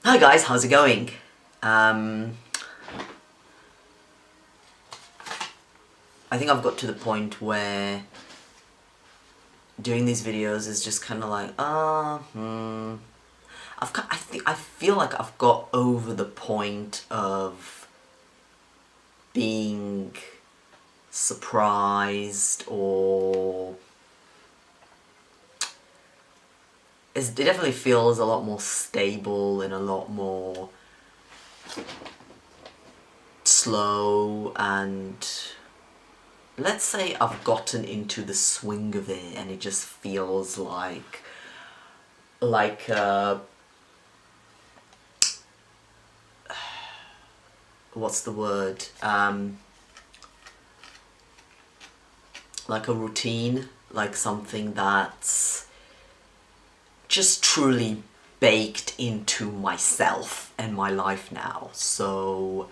Hi guys, how's it going? I think I've got to the point where doing these videos is just kind of like, I feel like I've got over the point of being surprised, or it definitely feels a lot more stable and a lot more slow, and let's say I've gotten into the swing of it and it just feels like what's the word, like a routine, like something that's just truly baked into myself and my life now. So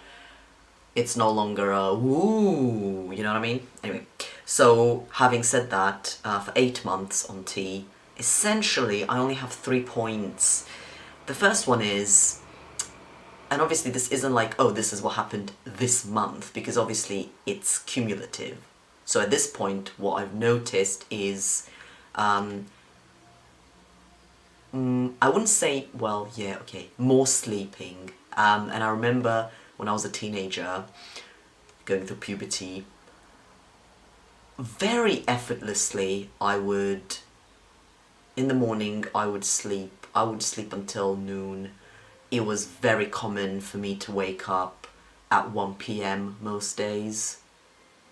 it's no longer a woo, you know what I mean? Anyway, so having said that, for 8 months on T, essentially I only have 3 points. The first one is, and obviously this isn't like, oh, this is what happened this month, because obviously it's cumulative. So at this point, what I've noticed is, I wouldn't say, well, yeah, okay, more sleeping. And I remember when I was a teenager, going through puberty, very effortlessly, in the morning, I would sleep until noon. It was very common for me to wake up at 1 p.m. most days,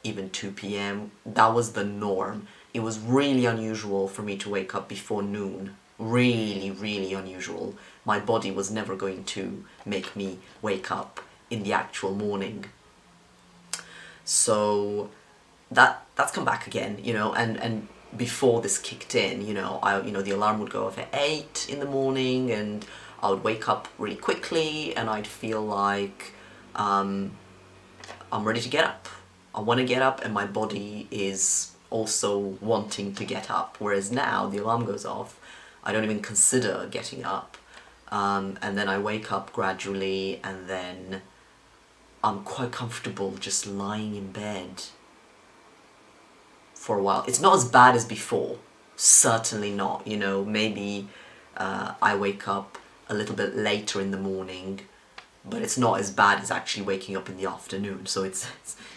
even 2 p.m. That was the norm. It was really unusual for me to wake up before noon. Really, really unusual. My body was never going to make me wake up in the actual morning. So that's come back again, you know, and before this kicked in, you know, the alarm would go off at 8 in the morning, and I would wake up really quickly, and I'd feel like I'm ready to get up. I want to get up, and my body is also wanting to get up. Whereas now, the alarm goes off, I don't even consider getting up, and then I wake up gradually, and then I'm quite comfortable just lying in bed for a while. It's not as bad as before, certainly not, you know, maybe I wake up a little bit later in the morning, but it's not as bad as actually waking up in the afternoon, so it's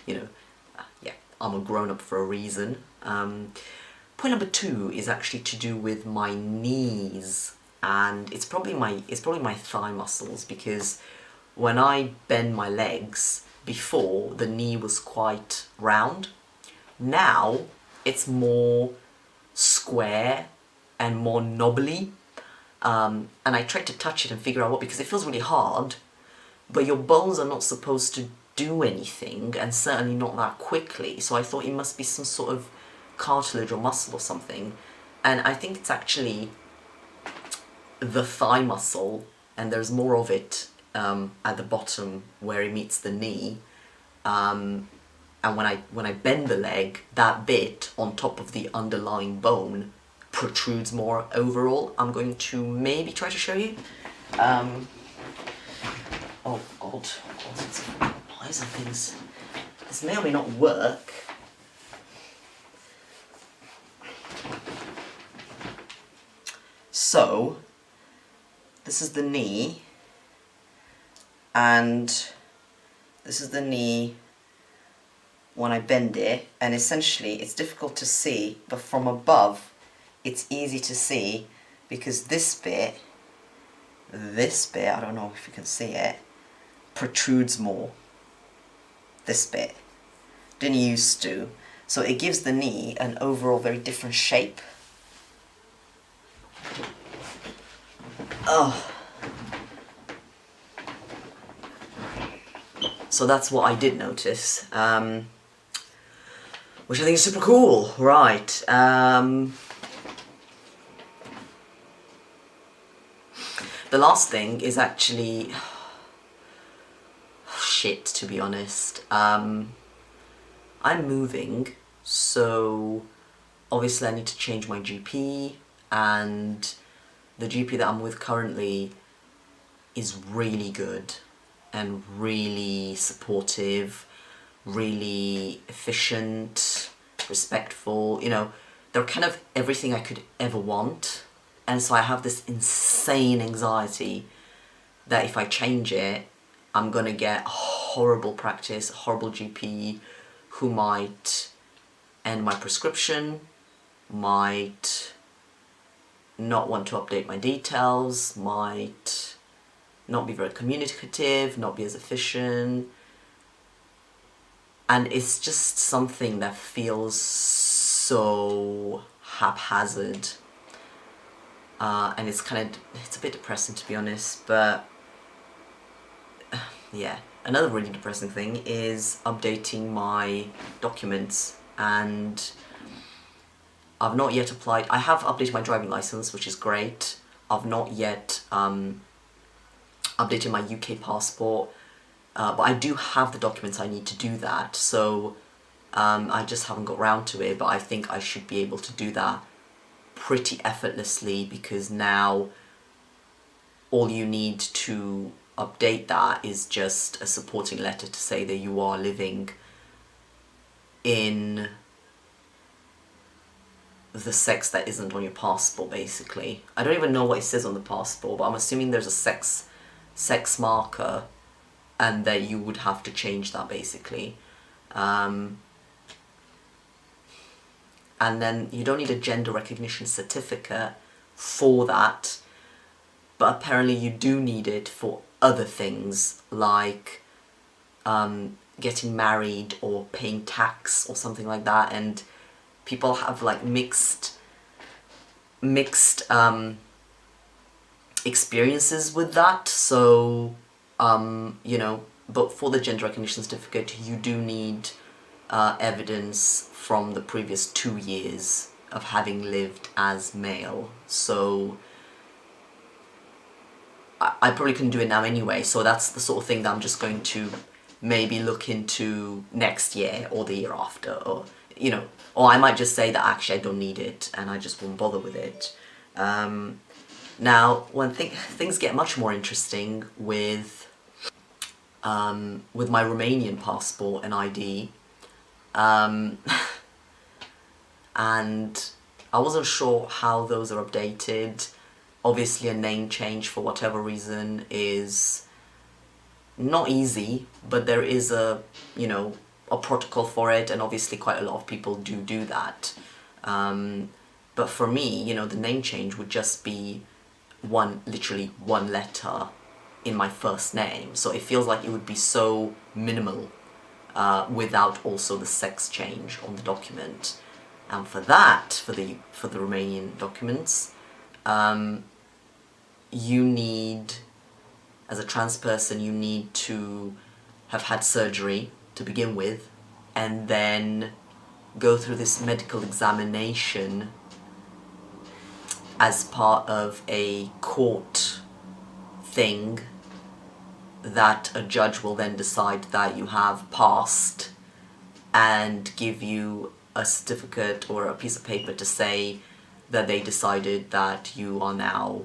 you know, yeah, I'm a grown-up for a reason. Point number 2 is actually to do with my knees, and it's probably my thigh muscles, because when I bend my legs, before, the knee was quite round. Now, it's more square and more knobbly, and I tried to touch it and figure out what, because it feels really hard, but your bones are not supposed to do anything, and certainly not that quickly, so I thought it must be some sort of cartilage or muscle or something, and I think it's actually the thigh muscle, and there's more of it at the bottom where it meets the knee, and when I bend the leg, that bit on top of the underlying bone protrudes more overall. I'm going to maybe try to show you. Oh god, why is things? This may or may not work. So, this is the knee, and this is the knee when I bend it, and essentially it's difficult to see, but from above it's easy to see, because this bit, I don't know if you can see it, protrudes more. This bit didn't used to, so it gives the knee an overall very different shape. Oh. So that's what I did notice, which I think is super cool. Right. The last thing is actually shit, to be honest. I'm moving, so obviously I need to change my GP, and the GP that I'm with currently is really good and really supportive, really efficient, respectful, you know, they're kind of everything I could ever want. And so I have this insane anxiety that if I change it, I'm gonna get horrible practice, a horrible GP who might end my prescription, might not want to update my details, might not be very communicative, not be as efficient. And it's just something that feels so haphazard. And it's a bit depressing, to be honest, but yeah. Another really depressing thing is updating my documents, and I've not yet applied. I have updated my driving license, which is great. I've not yet updated my UK passport, but I do have the documents I need to do that, so I just haven't got round to it, but I think I should be able to do that pretty effortlessly, because now all you need to update that is just a supporting letter to say that you are living in the sex that isn't on your passport, basically. I don't even know what it says on the passport, but I'm assuming there's a sex marker, and that you would have to change that, basically. And then you don't need a gender recognition certificate for that, but apparently you do need it for other things, like getting married or paying tax or something like that, and people have like mixed experiences with that. So you know, but for the gender recognition certificate you do need evidence from the previous 2 years of having lived as male. So I probably couldn't do it now anyway, so that's the sort of thing that I'm just going to maybe look into next year or the year after, or, you know, or I might just say that actually I don't need it and I just won't bother with it. Now, when things get much more interesting with my Romanian passport and ID, and I wasn't sure how those are updated. Obviously a name change for whatever reason is not easy, but there is a, you know, a protocol for it, and obviously quite a lot of people do that. But for me, you know, the name change would just be literally one letter in my first name, so it feels like it would be so minimal without also the sex change on the document. And for that, for the Romanian documents, you need, as a trans person, you need to have had surgery to begin with, and then go through this medical examination as part of a court thing that a judge will then decide that you have passed and give you a certificate or a piece of paper to say that they decided that you are now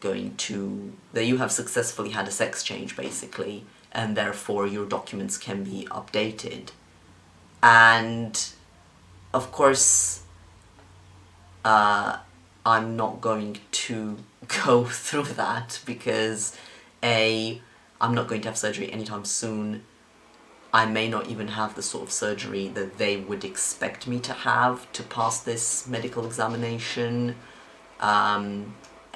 that you have successfully had a sex change, basically, and therefore your documents can be updated. And of course I'm not going to go through that, because A, I'm not going to have surgery anytime soon. I may not even have the sort of surgery that they would expect me to have to pass this medical examination.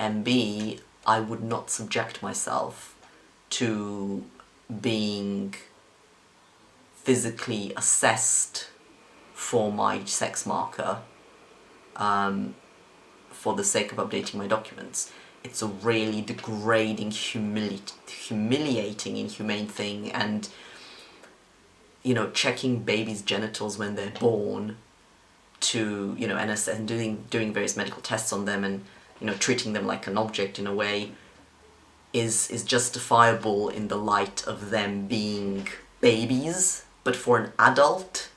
And B, I would not subject myself to being physically assessed for my sex marker for the sake of updating my documents. It's a really degrading, humiliating, inhumane thing, and, you know, checking babies' genitals when they're born to, you know, and doing various medical tests on them, and, you know, treating them like an object in a way is justifiable in the light of them being babies, but for an adult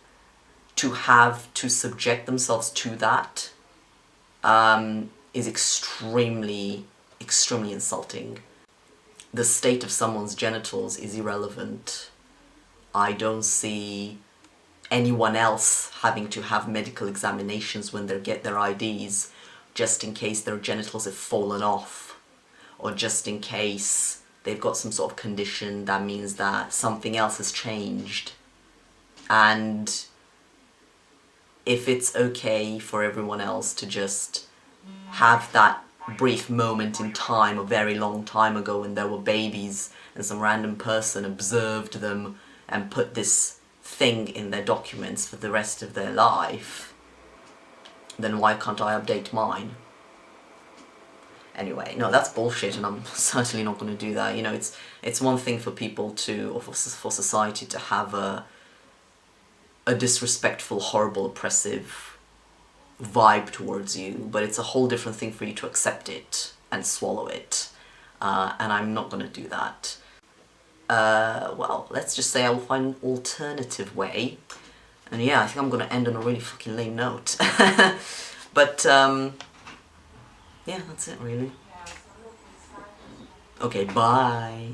to have to subject themselves to that is extremely insulting. the state of someone's genitals is irrelevant. I don't see anyone else having to have medical examinations when they get their IDs just in case their genitals have fallen off, or just in case they've got some sort of condition that means that something else has changed. And if it's okay for everyone else to just have that brief moment in time, a very long time ago, when there were babies and some random person observed them and put this thing in their documents for the rest of their life, then why can't I update mine? Anyway, no, that's bullshit, and I'm certainly not going to do that. You know, it's one thing for people to, or for society to have a disrespectful, horrible, oppressive vibe towards you, but it's a whole different thing for you to accept it and swallow it, and I'm not going to do that. Well, let's just say I will find an alternative way, and yeah, I think I'm going to end on a really fucking lame note. But, yeah, that's it really. Okay, bye!